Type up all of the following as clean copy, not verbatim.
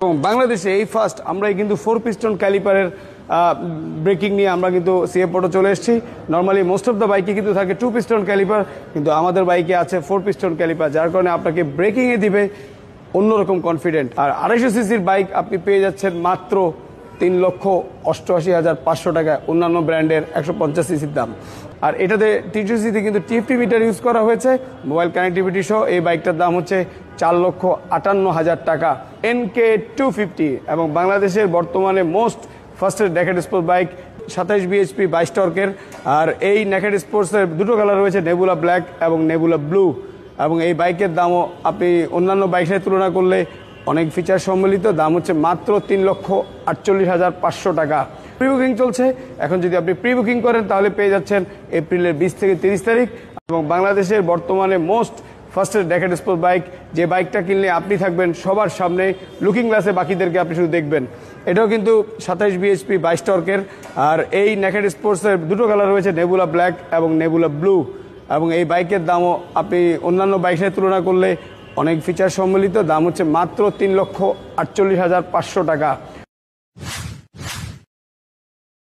এবং বাংলাদেশে এই ফার্স্ট আমরাই কিন্তু 4 পিস্টন ক্যালিপারের ব্রেকিং নিয়ে আমরা কিন্তু সিএফ মোটো চলে এসেছি। নর্মালি মোস্ট অফ দ্য বাইকে কিন্তু থাকে 2 পিস্টন ক্যালিপার, কিন্তু আমাদের বাইকে আছে 4 পিস্টন ক্যালিপার, যার কারণে আপনাকে ব্রেকিংয়ে দিবে অন্যরকম কনফিডেন্ট। আর 250 সিসির বাইক আপনি পেয়ে যাচ্ছেন মাত্র 3,88,500 টাকায় অন্যান্য ব্র্যান্ডের 150 সিসির দাম। আর এটাতে 300 সিসিতে কিন্তু টিএফটি মিটার ইউজ করা হয়েছে, মোবাইল কানেক্টিভিটি সহ। এই বাইকটার দাম হচ্ছে 4,58,000 টাকা, NK 250, এবং বাংলাদেশের বর্তমানে মোস্ট ফার্স্টের নেকেড স্পোর্টস বাইক 27 bhp 22 টর্কের। আর এই নেকেড স্পোর্টসের দুটো কালার রয়েছে, নেবুলা ব্ল্যাক এবং নেবুলা ব্লু, এবং এই বাইকের দামও আপনি অন্যান্য বাইকের তুলনা করলে অনেক ফিচার সম্মিলিত। দাম হচ্ছে মাত্র 3,48,500 টাকা। প্রি বুকিং চলছে, এখন যদি আপনি প্রি বুকিং করেন তাহলে পেয়ে যাচ্ছেন এপ্রিলের 20 থেকে 30 তারিখ। এবং বাংলাদেশের বর্তমানে মোস্ট ফার্স্টের নেকেড স্পোর্টস বাইক, যে বাইকটা কিনলে আপনি থাকবেন সবার সামনে, লুকিং গ্লাসে বাকিদেরকে আপনি শুধু দেখবেন। এটাও কিন্তু 27 bhp 22 টর্কের। আর এই নেকেড স্পোর্টসের দুটো কালার রয়েছে, নেবুলা ব্ল্যাক এবং নেবুলা ব্লু, এবং এই বাইকের দামও আপনি অন্যান্য বাইকের তুলনা করলে অনেক ফিচার সম্মিলিত। দাম হচ্ছে মাত্র 3,48,500 টাকা।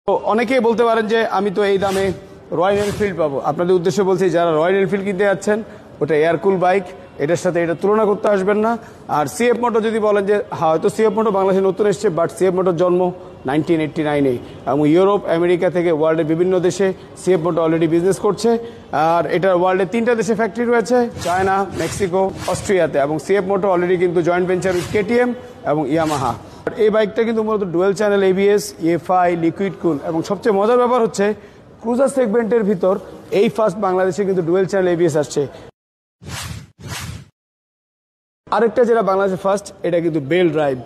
তো অনেকেই বলতে পারেন যে আমি তো এই দামে রয়্যাল এনফিল্ড পাবো। আপনাদের উদ্দেশ্যে বলছি, যারা রয়্যাল এনফিল্ড কিনতে যাচ্ছেন, ওটা এয়ারকুল বাইক, এটার সাথে এটা তুলনা করতে আসবেন না। আর সিএফ মোটো যদি বলেন যে হয়তো সিএফ মোটো বাংলাদেশে নতুন এসছে, বাট সিএফ মোটোর জন্ম 1989-এ, এবং ইউরোপ আমেরিকা থেকে ওয়ার্ল্ডের বিভিন্ন দেশে সিএফ মোটো অলরেডি বিজনেস করছে। আর এটার ওয়ার্ল্ডের 3টা দেশে ফ্যাক্টরি রয়েছে, চায়না, মেক্সিকো, অস্ট্রিয়াতে। এবং সিএফ মোটো অলরেডি কিন্তু জয়েন্ট ভেঞ্চার উইথ কেটিএম এবং ইয়ামাহা। এই বাইকটা কিন্তু মূলত dual channel ABS, EFI, liquid cool, এবং সবচেয়ে মজার ব্যাপার হচ্ছে ক্রুজার সেগমেন্টের ভিতর এই ফার্স্ট বাংলাদেশে কিন্তু ডুয়েল চ্যানেল ABS আসছে। আরেকটা যেটা বাংলাদেশে ফার্স্ট, এটা কিন্তু বেল ড্রাইভ,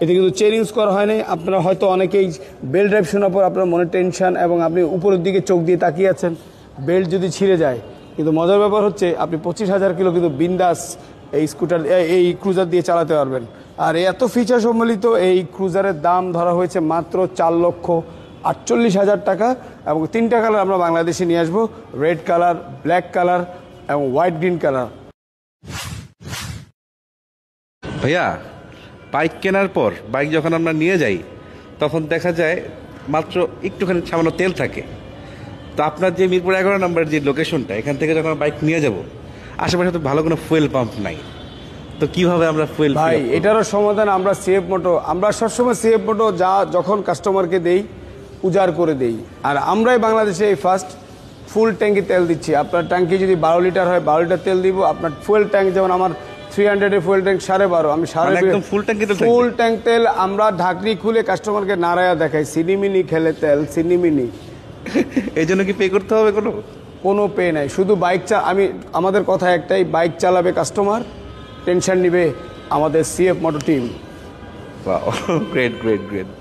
এতে কিন্তু চেন ইউজ করা হয়নি। আপনারা হয়তো অনেকেই বেল ড্রাইভ শোনার পর আপনার মনে টেনশন এবং আপনি উপরের দিকে চোখ দিয়ে তাকিয়ে আছেন বেল্ট যদি ছিঁড়ে যায়, কিন্তু মজার ব্যাপার হচ্ছে আপনি 25,000 কিলো কিন্তু বিন্দাস এই স্কুটার, এই ক্রুজার দিয়ে চালাতে পারবেন। আর এত ফিচার সম্মিলিত এই ক্রুজারের দাম ধরা হয়েছে মাত্র 4,48,000 টাকা। এবং 3টা কালার আমরা বাংলাদেশে নিয়ে আসবো, রেড কালার, ব্ল্যাক কালার এবং হোয়াইট গ্রিন কালার। ভাইয়া, বাইক কেনার পর বাইক যখন আমরা নিয়ে যাই তখন দেখা যায় মাত্র একটুখানি সামান্য তেল থাকে। তো আপনার যে মিরপুর 11 নম্বরের যে লোকেশনটা, এখান থেকে যখন বাইক নিয়ে যাব, আশেপাশে তো ভালো কোনো ফুয়েল পাম্প নাই, তো কিভাবে আমরা ফুয়েল? ভাই, এটারও সমাধান আমরা সিএফ মোটো, আমরা সবসময় সিএফ মোটো যখন কাস্টমারকে দেই উজাড় করে দেই। আর আমরাই বাংলাদেশে এই ফার্স্ট ফুল ট্যাঙ্কি তেল দিচ্ছি। আপনার ট্যাঙ্কি যদি 12 লিটার হয় 12 লিটার তেল দিব। আপনার ফুয়েল ট্যাঙ্ক যেমন আমার 300-এর ফুয়েল ট্যাঙ্ক 12.5, আমি ফুল ট্যাঙ্ক তেল আমরা ঢাকনি খুলে কাস্টমারকে নাড়ায়া দেখাই, সিনিমিনি খেলে তেল, সিনিমিনি। এই জন্য কি পে করতে হবে? কোনো পে নাই, শুধু বাইক আমাদের কথা একটাই, বাইক চালাবে কাস্টমার, টেনশন নিবে আমাদের সিএফ মোটো টিম। Great great great.